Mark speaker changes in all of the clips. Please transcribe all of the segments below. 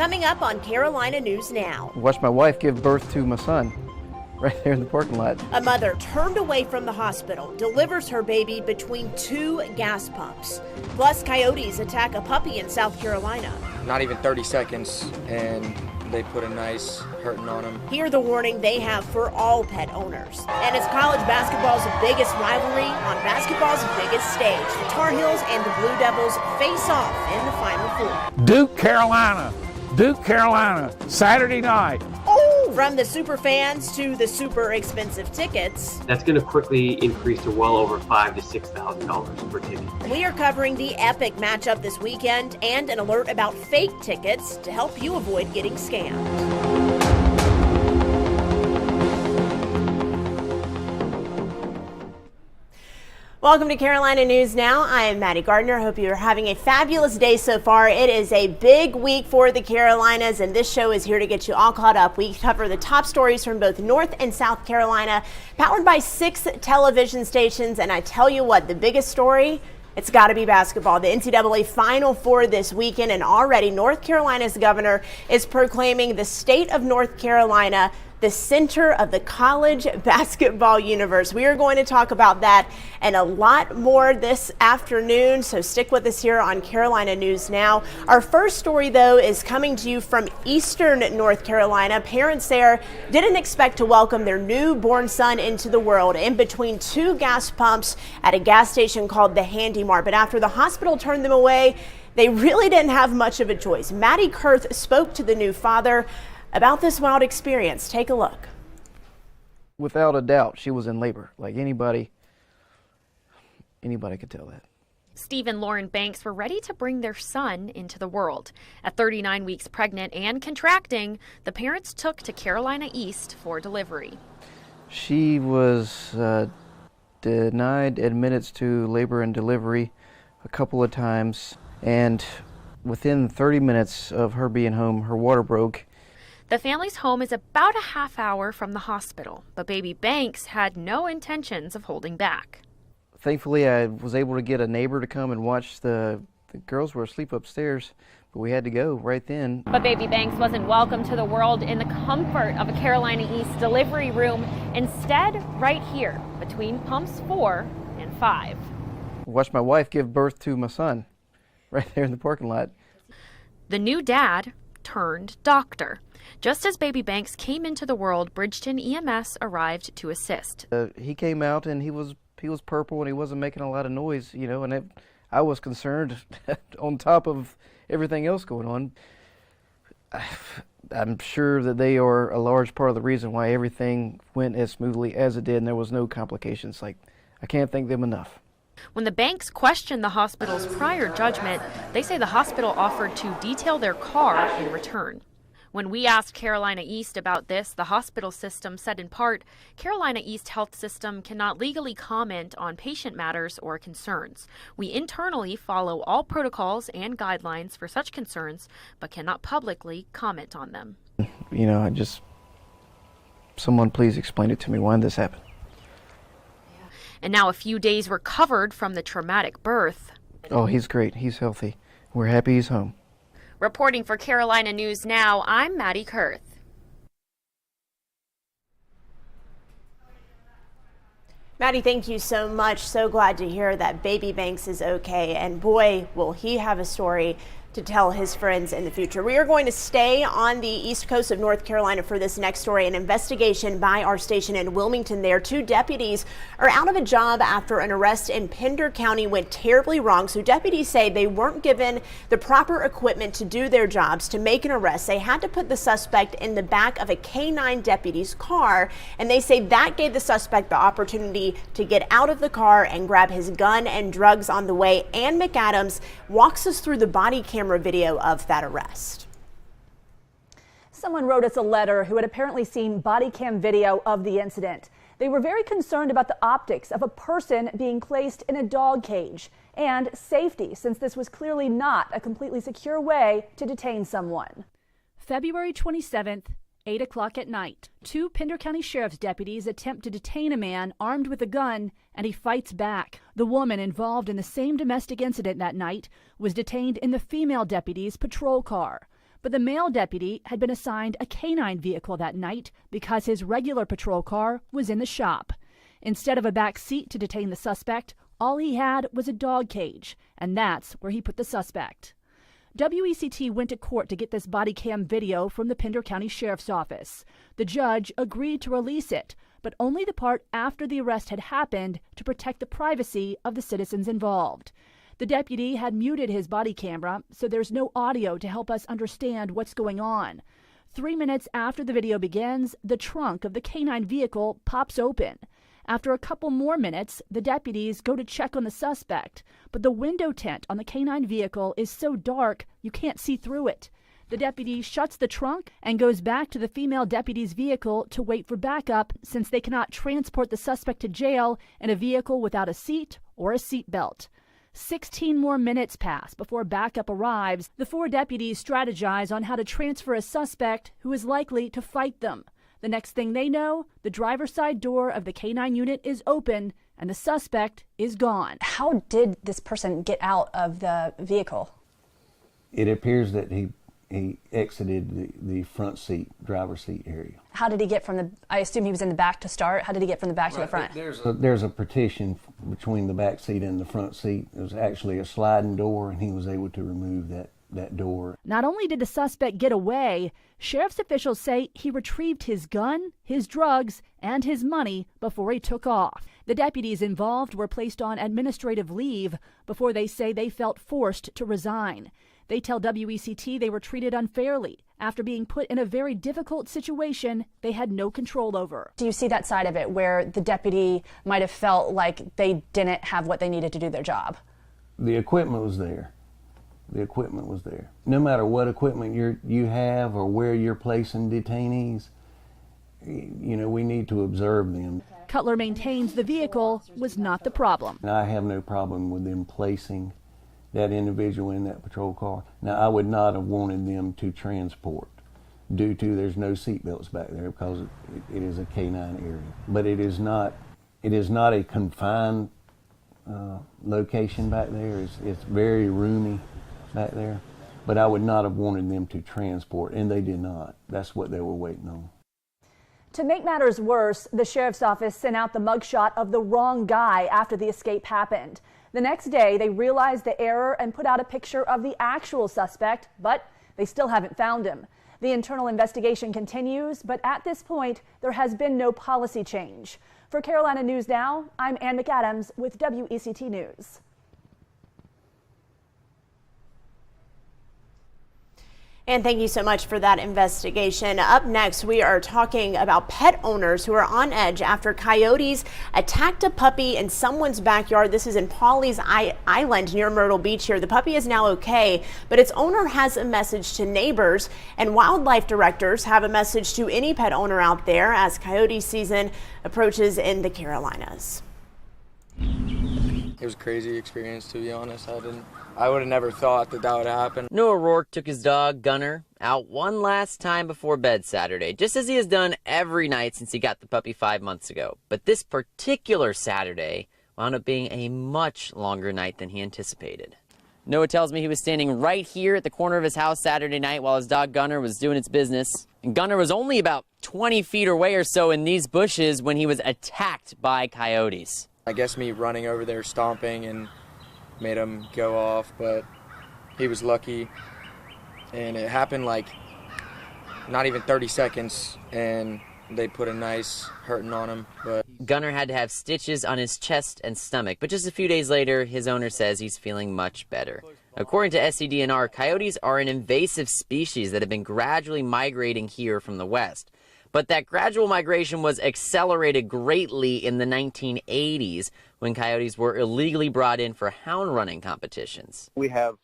Speaker 1: Coming up on Carolina News Now.
Speaker 2: Watched my wife give birth to my son right there in the parking lot.
Speaker 1: A mother turned away from the hospital, delivers her baby between two gas pumps. Plus, coyotes attack a puppy in South Carolina.
Speaker 3: Not even 30 seconds, and they put a nice hurting on him.
Speaker 1: Hear the warning they have for all pet owners. And it's college basketball's biggest rivalry on basketball's biggest stage. The Tar Heels and the Blue Devils face off in the Final Four.
Speaker 4: Duke, Carolina, Saturday night.
Speaker 1: From the super fans to the super expensive tickets.
Speaker 5: That's going to quickly increase to well over $5,000 to $6,000 per ticket.
Speaker 1: We are covering the epic matchup this weekend and an alert about fake tickets to help you avoid getting scammed. Welcome to Carolina News Now. I am Maddie Gardner. Hope you're having a fabulous day so far. It is a big week for the Carolinas, and this show is here to get you all caught up. We cover the top stories from both North and South Carolina, powered by 6 television stations. And I tell you what, the biggest story, it's got to be basketball. The NCAA Final Four this weekend, and already North Carolina's governor is proclaiming the state of North Carolina the center of the college basketball universe. We are going to talk about that and a lot more this afternoon, so stick with us here on Carolina News Now. Our first story, though, is coming to you from Eastern North Carolina. Parents there didn't expect to welcome their newborn son into the world in between two gas pumps at a gas station called the Handy Mart, but after the hospital turned them away, they really didn't have much of a choice. Maddie Kurth spoke to the new father about this wild experience. Take a look.
Speaker 2: Without a doubt, she was in labor. Like anybody could tell that.
Speaker 6: Steve and Lauren Banks were ready to bring their son into the world. At 39 weeks pregnant and contracting, the parents took to Carolina East for delivery.
Speaker 2: She was denied admittance to labor and delivery a couple of times, and within 30 minutes of her being home, her water broke.
Speaker 6: The family's home is about a half hour from the hospital, but baby Banks had no intentions of holding back.
Speaker 2: Thankfully, I was able to get a neighbor to come and watch the girls were asleep upstairs, but we had to go right then.
Speaker 6: But baby Banks wasn't welcome to the world in the comfort of a Carolina East delivery room. Instead, right here, between pumps 4 and 5.
Speaker 2: Watched my wife give birth to my son right there in the parking lot.
Speaker 6: The new dad turned doctor. Just as baby Banks came into the world, Bridgeton EMS arrived to assist.
Speaker 2: He came out and he was purple and he wasn't making a lot of noise, you know, and I was concerned on top of everything else going on. I'm sure that they are a large part of the reason why everything went as smoothly as it did and there was no complications. Like, I can't thank them enough.
Speaker 6: When the Banks questioned the hospital's prior judgment, they say the hospital offered to detail their car in return. When we asked Carolina East about this, the hospital system said in part, Carolina East Health System cannot legally comment on patient matters or concerns. We internally follow all protocols and guidelines for such concerns, but cannot publicly comment on them.
Speaker 2: You know, someone please explain it to me why this happened.
Speaker 6: And now a few days recovered from the traumatic birth.
Speaker 2: Oh, he's great. He's healthy. We're happy he's home.
Speaker 6: Reporting for Carolina News Now, I'm Maddie Kurth.
Speaker 1: Maddie, thank you so much. So glad to hear that baby Banks is okay. And boy, will he have a story to tell his friends in the future. We are going to stay on the east coast of North Carolina for this next story. An investigation by our station in Wilmington there. 2 deputies are out of a job after an arrest in Pender County went terribly wrong. So deputies say they weren't given the proper equipment to do their jobs to make an arrest. They had to put the suspect in the back of a K-9 deputy's car, and they say that gave the suspect the opportunity to get out of the car and grab his gun and drugs on the way. Ann McAdams walks us through the body camera video of that arrest.
Speaker 7: Someone wrote us a letter who had apparently seen body cam video of the incident. They were very concerned about the optics of a person being placed in a dog cage and safety, since this was clearly not a completely secure way to detain someone.
Speaker 8: February 27th, 8 o'clock at night. 2 Pender County Sheriff's deputies attempt to detain a man armed with a gun, and he fights back. The woman involved in the same domestic incident that night was detained in the female deputy's patrol car. But the male deputy had been assigned a canine vehicle that night because his regular patrol car was in the shop. Instead of a back seat to detain the suspect, all he had was a dog cage, and that's where he put the suspect. WECT went to court to get this body cam video from the Pender County Sheriff's Office. The judge agreed to release it, but only the part after the arrest had happened to protect the privacy of the citizens involved. The deputy had muted his body camera, so there's no audio to help us understand what's going on. 3 minutes after the video begins, the trunk of the canine vehicle pops open. After a couple more minutes, the deputies go to check on the suspect, but the window tint on the canine vehicle is so dark you can't see through it. The deputy shuts the trunk and goes back to the female deputy's vehicle to wait for backup, since they cannot transport the suspect to jail in a vehicle without a seat or a seat belt. 16 more minutes pass before backup arrives. The 4 deputies strategize on how to transfer a suspect who is likely to fight them. The next thing they know, the driver's side door of the canine unit is open and the suspect is gone.
Speaker 7: How did this person get out of the vehicle?
Speaker 4: It appears that he exited the front seat, driver's seat area.
Speaker 7: How did he get from the, I assume he was in the back to start, how did he get from the back to the front?
Speaker 4: There's a partition between the back seat and the front seat. It was actually a sliding door, and he was able to remove that door.
Speaker 8: Not only did the suspect get away, sheriff's officials say he retrieved his gun, his drugs, and his money before he took off. The deputies involved were placed on administrative leave before they say they felt forced to resign. They tell WECT they were treated unfairly after being put in a very difficult situation they had no control over.
Speaker 7: Do you see that side of it where the deputy might have felt like they didn't have what they needed to do their job?
Speaker 4: The equipment was there. The equipment was there. No matter what equipment you have or where you're placing detainees, we need to observe them.
Speaker 8: Cutler maintains the vehicle was not the problem.
Speaker 4: I have no problem with them placing that individual in that patrol car. Now, I would not have wanted them to transport due to there's no seat belts back there because it is a canine area. But it is not a confined location back there. It's very roomy back there. But I would not have wanted them to transport, and they did not. That's what they were waiting on.
Speaker 7: To make matters worse, the sheriff's office sent out the mugshot of the wrong guy after the escape happened. The next day, they realized the error and put out a picture of the actual suspect, but they still haven't found him. The internal investigation continues, but at this point, there has been no policy change. For Carolina News Now, I'm Ann McAdams with WECT News.
Speaker 1: And thank you so much for that investigation. Up next, we are talking about pet owners who are on edge after coyotes attacked a puppy in someone's backyard. This is in Pawleys Island near Myrtle Beach here. The puppy is now okay, but its owner has a message to neighbors, and wildlife directors have a message to any pet owner out there as coyote season approaches in the Carolinas.
Speaker 3: It was a crazy experience, to be honest. I would have never thought that would happen.
Speaker 9: Noah Rourke took his dog, Gunner, out one last time before bed Saturday, just as he has done every night since he got the puppy 5 months ago. But this particular Saturday wound up being a much longer night than he anticipated. Noah tells me he was standing right here at the corner of his house Saturday night while his dog Gunner was doing its business. And Gunner was only about 20 feet away or so in these bushes when he was attacked by coyotes.
Speaker 3: I guess me running over there stomping and made him go off, but he was lucky. And it happened like not even 30 seconds, and they put a nice hurting on him. But
Speaker 9: Gunner had to have stitches on his chest and stomach, but just a few days later, his owner says he's feeling much better. According to SCDNR, coyotes are an invasive species that have been gradually migrating here from the west. But that gradual migration was accelerated greatly in the 1980s when coyotes were illegally brought in for hound running competitions.
Speaker 10: We have,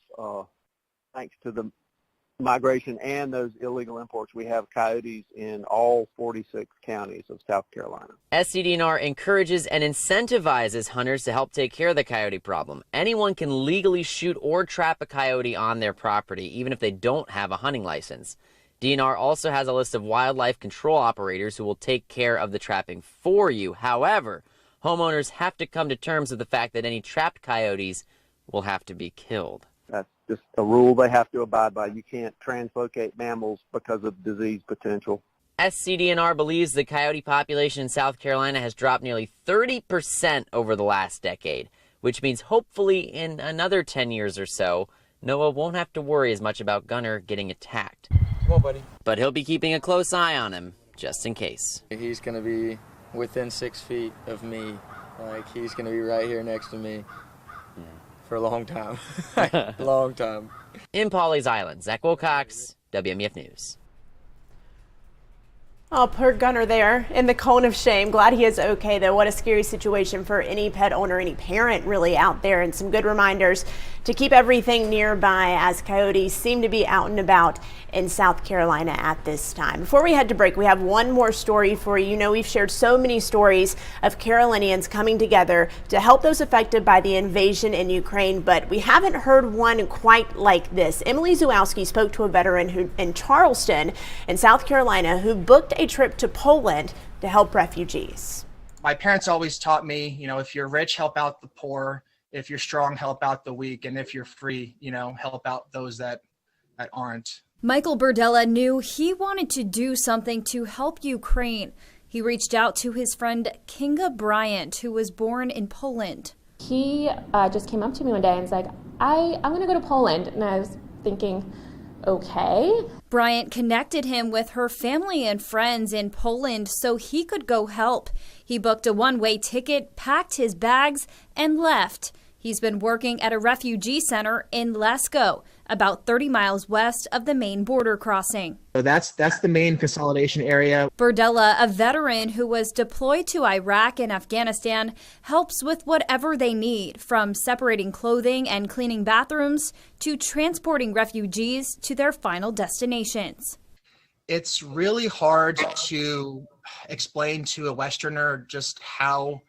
Speaker 10: thanks to the migration and those illegal imports, we have coyotes in all 46 counties of South Carolina.
Speaker 9: SCDNR encourages and incentivizes hunters to help take care of the coyote problem. Anyone can legally shoot or trap a coyote on their property, even if they don't have a hunting license. DNR also has a list of wildlife control operators who will take care of the trapping for you. However, homeowners have to come to terms with the fact that any trapped coyotes will have to be killed.
Speaker 10: That's just a rule they have to abide by. You can't translocate mammals because of disease potential.
Speaker 9: SCDNR believes the coyote population in South Carolina has dropped nearly 30% over the last decade, which means hopefully in another 10 years or so, Noah won't have to worry as much about Gunner getting attacked.
Speaker 3: Come on, buddy.
Speaker 9: But he'll be keeping a close eye on him, just in case.
Speaker 3: He's going to be within 6 feet of me. Like, he's going to be right here next to me for a long time. Long time.
Speaker 9: In Pawleys Island, Zach Wilcox, WMEF News.
Speaker 1: Oh, poor Gunner there in the cone of shame. Glad he is okay, though. What a scary situation for any pet owner, any parent really out there. And some good reminders to keep everything nearby as coyotes seem to be out and about in South Carolina at this time. Before we head to break, we have one more story for you. You know, we've shared so many stories of Carolinians coming together to help those affected by the invasion in Ukraine, but we haven't heard one quite like this. Emily Zuowski spoke to a veteran in Charleston in South Carolina who booked a trip to Poland to help refugees.
Speaker 11: My parents always taught me, you know, if you're rich, help out the poor. If you're strong, help out the weak. And if you're free, you know, help out those that aren't.
Speaker 12: Michael Burdella knew he wanted to do something to help Ukraine. He reached out to his friend Kinga Bryant, who was born in Poland.
Speaker 13: He just came up to me one day and was like, I'm going to go to Poland. And I was thinking, okay.
Speaker 12: Bryant connected him with her family and friends in Poland so he could go help. He booked a one-way ticket, packed his bags, and left. He's been working at a refugee center in Lesko, about 30 miles west of the main border crossing.
Speaker 11: So that's the main consolidation area.
Speaker 12: Burdella, a veteran who was deployed to Iraq and Afghanistan, helps with whatever they need, from separating clothing and cleaning bathrooms to transporting refugees to their final destinations.
Speaker 11: It's really hard to explain to a Westerner just how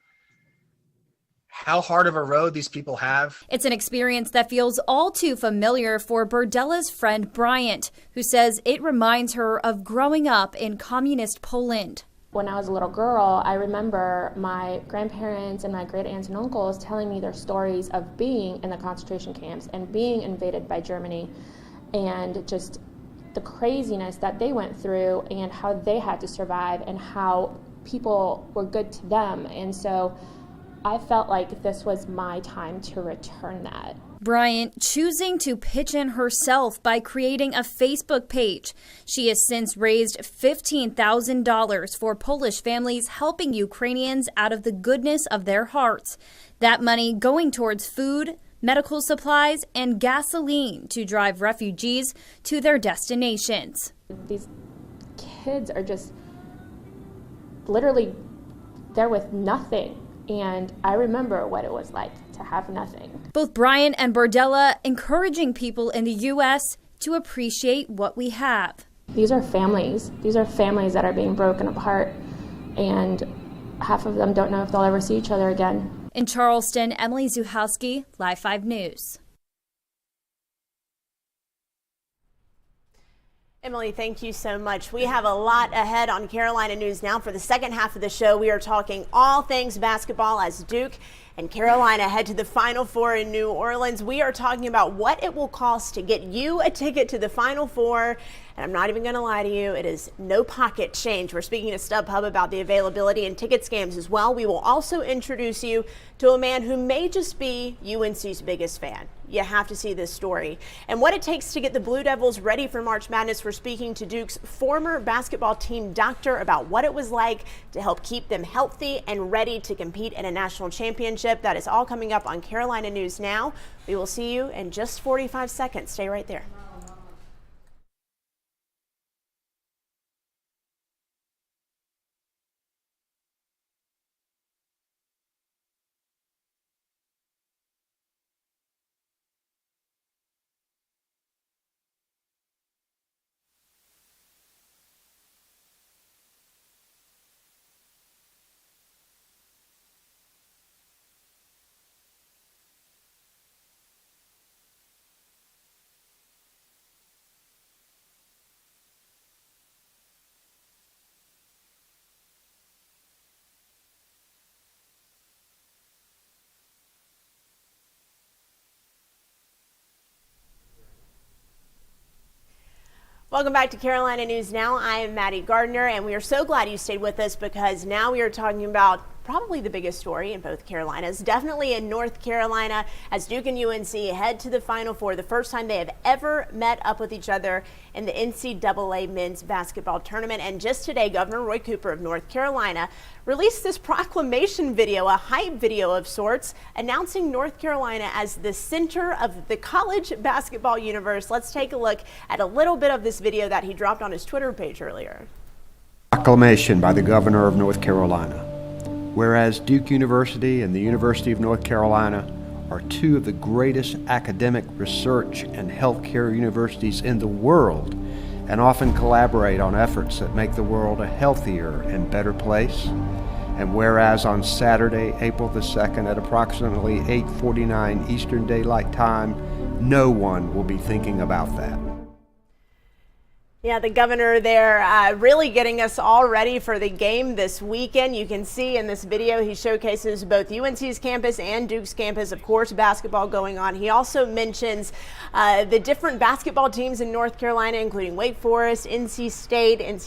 Speaker 11: hard of a road these people have.
Speaker 12: It's an experience that feels all too familiar for Burdella's friend Bryant, who says it reminds her of growing up in communist Poland.
Speaker 13: When I was a little girl, I remember my grandparents and my great aunts and uncles telling me their stories of being in the concentration camps and being invaded by Germany, and just the craziness that they went through and how they had to survive and how people were good to them. And so I felt like this was my time to return that.
Speaker 12: Bryant choosing to pitch in herself by creating a Facebook page. She has since raised $15,000 for Polish families helping Ukrainians out of the goodness of their hearts. That money going towards food, medical supplies, and gasoline to drive refugees to their destinations.
Speaker 13: These kids are just literally there with nothing. And I remember what it was like to have nothing.
Speaker 12: Both Bryant and Burdella encouraging people in the U.S. to appreciate what we have.
Speaker 13: These are families. These are families that are being broken apart, and half of them don't know if they'll ever see each other again.
Speaker 12: In Charleston, Emily Zuhowski, Live 5 News.
Speaker 1: Emily, thank you so much. We have a lot ahead on Carolina News Now. For the second half of the show, we are talking all things basketball as Duke and Carolina head to the Final Four in New Orleans. We are talking about what it will cost to get you a ticket to the Final Four. And I'm not even going to lie to you, it is no pocket change. We're speaking to StubHub about the availability and ticket scams as well. We will also introduce you to a man who may just be UNC's biggest fan. You have to see this story. And what it takes to get the Blue Devils ready for March Madness. We're speaking to Duke's former basketball team doctor about what it was like to help keep them healthy and ready to compete in a national championship. That is all coming up on Carolina News Now. We will see you in just 45 seconds. Stay right there. Welcome back to Carolina News Now. I am Maddie Gardner, and we are so glad you stayed with us because now we are talking about probably the biggest story in both Carolinas, definitely in North Carolina, as Duke and UNC head to the Final Four, the first time they have ever met up with each other in the NCAA men's basketball tournament. And just today, Governor Roy Cooper of North Carolina released this proclamation video, a hype video of sorts, announcing North Carolina as the center of the college basketball universe. Let's take a look at a little bit of this video that he dropped on his Twitter page earlier.
Speaker 14: Proclamation by the Governor of North Carolina. Whereas Duke University and the University of North Carolina are two of the greatest academic, research, and healthcare universities in the world, and often collaborate on efforts that make the world a healthier and better place. And whereas on Saturday, April the 2nd at approximately 8:49 Eastern Daylight Time, no one will be thinking about that.
Speaker 1: Yeah, the governor there really getting us all ready for the game this weekend. You can see in this video he showcases both UNC's campus and Duke's campus, of course, basketball going on. He also mentions the different basketball teams in North Carolina, including Wake Forest, NC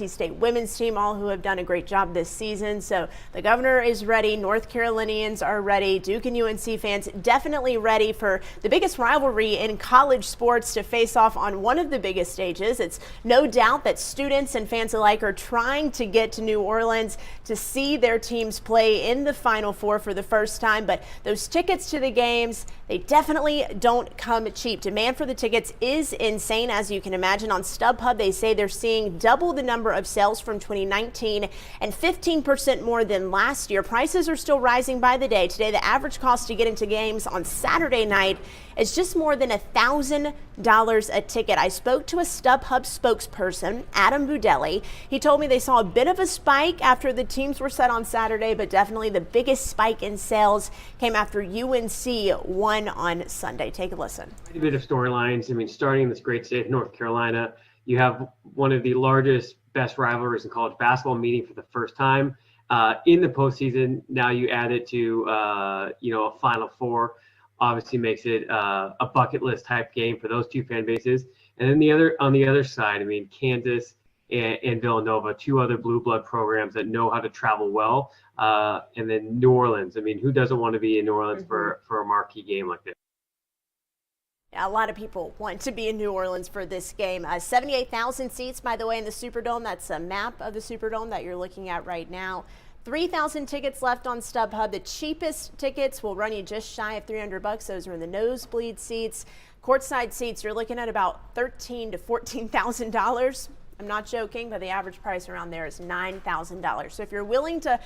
Speaker 1: State women's team, all who have done a great job this season. So the governor is ready. North Carolinians are ready. Duke and UNC fans definitely ready for the biggest rivalry in college sports to face off on one of the biggest stages. It's no doubt that students and fans alike are trying to get to New Orleans to see their teams play in the Final Four for the first time, but those tickets to the games, they definitely don't come cheap. Demand for the tickets is insane, as you can imagine. On StubHub, they say they're seeing double the number of sales from 2019 and 15% more than last year. Prices are still rising by the day. Today, the average cost to get into games on Saturday night is just more than $1,000 a ticket. I spoke to a StubHub spokesperson, Adam Budelli. He told me they saw a bit of a spike after the teams were set on Saturday, but definitely the biggest spike in sales came after UNC won on Sunday. Take a listen.
Speaker 5: A bit of storylines. I mean, starting in this great state of North Carolina, you have one of the largest, best rivalries in college basketball meeting for the first time in the postseason. Now you add it to a Final Four. Obviously makes it a bucket list type game for those two fan bases. And then on the other side, I mean, Kansas and Villanova, two other blue blood programs that know how to travel well. And then New Orleans. I mean, who doesn't want to be in New Orleans for a marquee game like this?
Speaker 1: Yeah, a lot of people want to be in New Orleans for this game. 78,000 seats, by the way, in the Superdome. That's a map of the Superdome that you're looking at right now. 3,000 tickets left on StubHub. The cheapest tickets will run you just shy of $300. Those are in the nosebleed seats. Courtside seats, you're looking at about $13,000 to $14,000. I'm not joking, but the average price around there is $9,000. So if you're willing to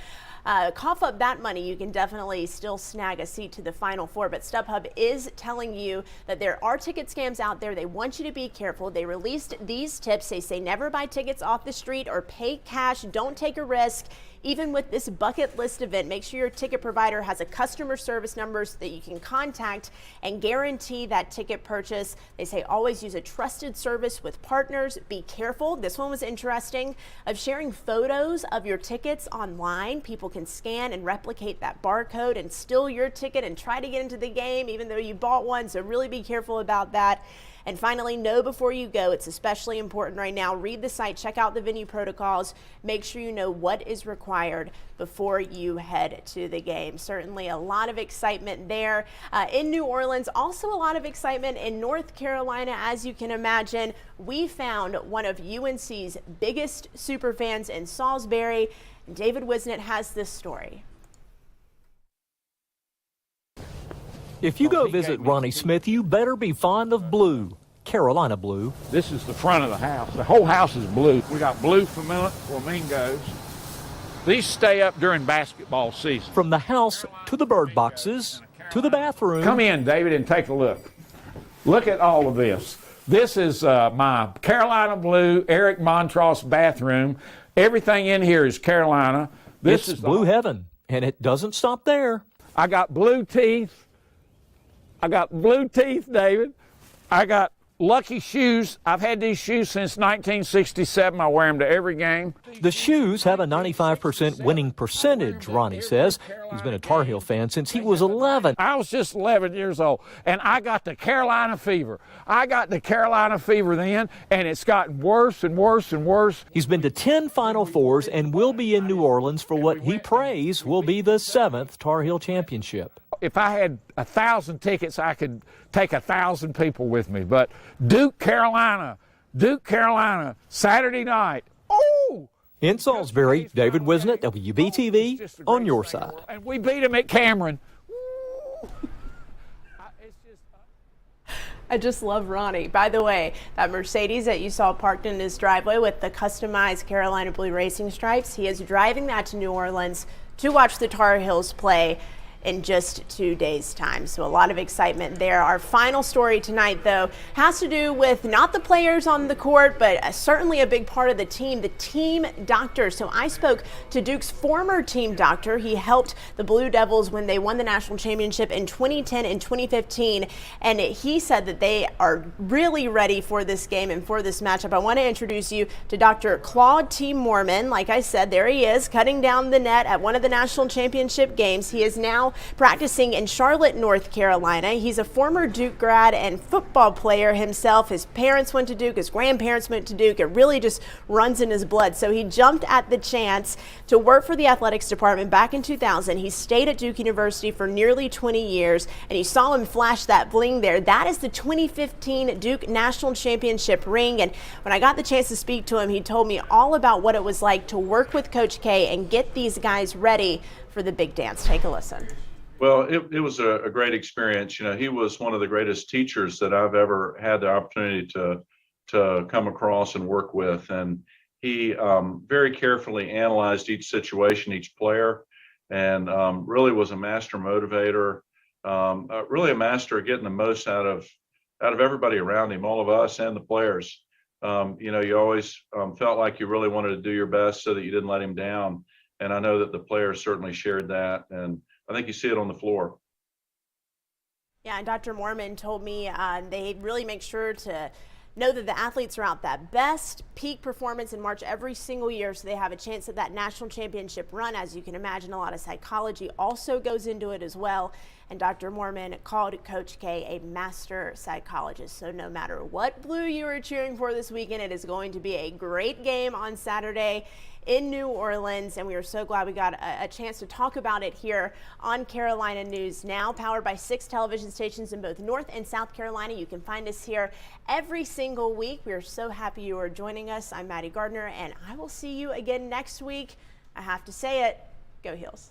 Speaker 1: cough up that money, you can definitely still snag a seat to the Final Four. But StubHub is telling you that there are ticket scams out there. They want you to be careful. They released these tips. They say never buy tickets off the street or pay cash. Don't take a risk. Even with this bucket list event, make sure your ticket provider has a customer service number so that you can contact and guarantee that ticket purchase. They say always use a trusted service with partners. Be careful. This one was interesting, of sharing photos of your tickets online. People can scan and replicate that barcode and steal your ticket and try to get into the game even though you bought one. So really be careful about that. And finally, know before you go. It's especially important right now. Read the site, check out the venue protocols, make sure you know what is required before you head to the game. Certainly a lot of excitement there in New Orleans. Also a lot of excitement in North Carolina. As you can imagine, we found one of UNC's biggest super fans in Salisbury. David Wisnett has this story.
Speaker 15: If you go visit Ronnie Smith, you better be fond of blue, Carolina blue.
Speaker 16: This is the front of the house. The whole house is blue. We got blue flamingos. These stay up during basketball season.
Speaker 15: From the house to the bird boxes to the bathroom.
Speaker 16: Come in, David, and take a look. Look at all of this. This is my Carolina blue Eric Montross bathroom. Everything in here is Carolina. This is
Speaker 15: blue heaven, and it doesn't stop there.
Speaker 16: I got blue teeth. I got blue teeth, David. I got lucky shoes. I've had these shoes since 1967. I wear them to every game.
Speaker 15: The shoes have a 95% winning percentage, Ronnie says. He's been a Tar Heel fan since he was 11.
Speaker 16: I was just 11 years old, and I got the Carolina fever. I got the Carolina fever then, and it's gotten worse and worse and worse.
Speaker 15: He's been to 10 Final Fours and will be in New Orleans for what he prays will be the 7th Tar Heel championship.
Speaker 16: If I had 1,000 tickets, I could take 1,000 people with me. But Duke, Carolina, Saturday night. Oh!
Speaker 15: In Salisbury, David Wisnett, WBTV, on your side.
Speaker 16: And we beat them at Cameron.
Speaker 1: I just love Ronnie. By the way, that Mercedes that you saw parked in his driveway with the customized Carolina Blue racing stripes, he is driving that to New Orleans to watch the Tar Heels play in just 2 days' time. So a lot of excitement there. Our final story tonight, though, has to do with not the players on the court, but certainly a big part of the team doctor. So I spoke to Duke's former team doctor. He helped the Blue Devils when they won the national championship in 2010 and 2015. And he said that they are really ready for this game and for this matchup. I want to introduce you to Dr. Claude T. Mormon. Like I said, there he is, cutting down the net at one of the national championship games. He is now practicing in Charlotte, North Carolina. He's a former Duke grad and football player himself. His parents went to Duke, his grandparents went to Duke. It really just runs in his blood. So he jumped at the chance to work for the athletics department back in 2000. He stayed at Duke University for nearly 20 years, and you saw him flash that bling there. That is the 2015 Duke National Championship ring. And when I got the chance to speak to him, he told me all about what it was like to work with Coach K and get these guys ready for the big dance. Take a listen.
Speaker 17: Well, it was a great experience. You know, he was one of the greatest teachers that I've ever had the opportunity to come across and work with. And he very carefully analyzed each situation, each player, and really was a master motivator, really a master of getting the most out of everybody around him, all of us and the players. You know, you always felt like you really wanted to do your best so that you didn't let him down. And I know that the players certainly shared that. And I think you see it on the floor.
Speaker 1: Yeah, and Dr. Mormon told me they really make sure to know that the athletes are out that best peak performance in March every single year, so they have a chance at that national championship run. As you can imagine, a lot of psychology also goes into it as well. And Dr. Mormon called Coach K a master psychologist. So no matter what Blue you are cheering for this weekend, it is going to be a great game on Saturday in New Orleans, and we are so glad we got a chance to talk about it here on Carolina News Now, powered by 6 television stations in both North and South Carolina. You can find us here every single week. We are so happy you are joining us. I'm Maddie Gardner, and I will see you again next week. I have to say it, go Heels.